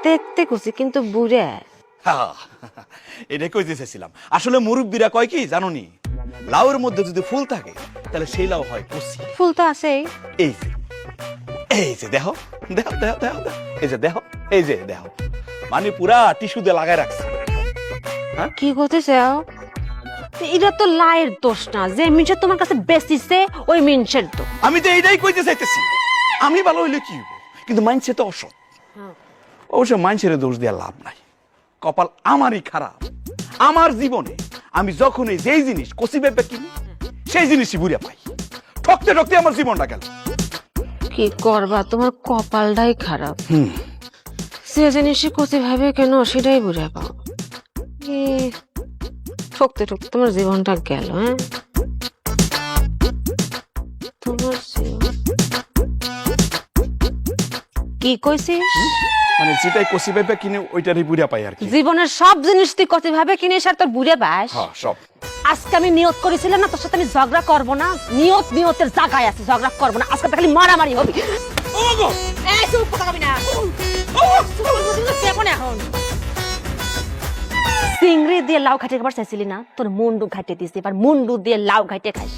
দেখতে কুচি কিন্তু বুড়া। এটা কইতে চাইছিলাম, আসলে মুরব্বীরা কয় কি জানোনি, লাউর মধ্যে যদি ফুল থাকে তাহলে সেই লাউ হয় কচি। ফুল তো আছেই। এই যে এই যে দেখো দেখো দেখো দেখো দেখো, এই যে দেখো এই যে দেখো, মানে পুরা টিস্যু দিয়ে লাগায় রাখছে। কি করতেছে? এটা তো লায়ের দোষ না, যে মিনসে তোমার কাছে বেচিছে ওই মিনসের তো। আমি তো এইটাই কইতে চাইতেছি, আমি ভালো হইলে কি হইব, কিন্তু মাইনসে তো অসৎ। অবশ্য মাইনসের দোষ দিয়ে লাভ নাই, কপাল আমারই খারাপ। আমার জীবনে আমি যখনই যেই জিনিস কচি ভেবে কিনি সেই জিনিসই বুড়ে পাই, ঠকতে ঠকতে আমার জীবনটা গেল। কি করবা, তোমার কপালটাই খারাপ। সে জিনিসই কচি ভাবে কেন সেটাই বুঝে পাও। ঠকতে ঠকতে তোমার জীবনটা গেল। হ্যাঁ, তোমার কি কইছিস? মানে যেটাই কচি ভেবে কিনে ওইটারই বুড়ে পাই আর কি। জীবনের সব জিনিস তুই কচি ভাবে কিনিস আর তোর বুড়ে পাস? হ্যাঁ সব। আজকে আমি নিয়ত করেছিলাম না তোর সাথে আমি ঝগড়া করবো না, নিয়ত নিয়তের জায়গায় আছে, ঝগড়া করবো না। আজকে তো খালি মারামারি হবে। এই চুপ কথা কবি না। এখন চিংড়ি দিয়ে লাউ ঘাটে খাবার চাইছিলি না, তোর মুন্ডু ঘাটে দিছি, এবার মুন্ডু দিয়ে লাউ ঘাটে খাইস।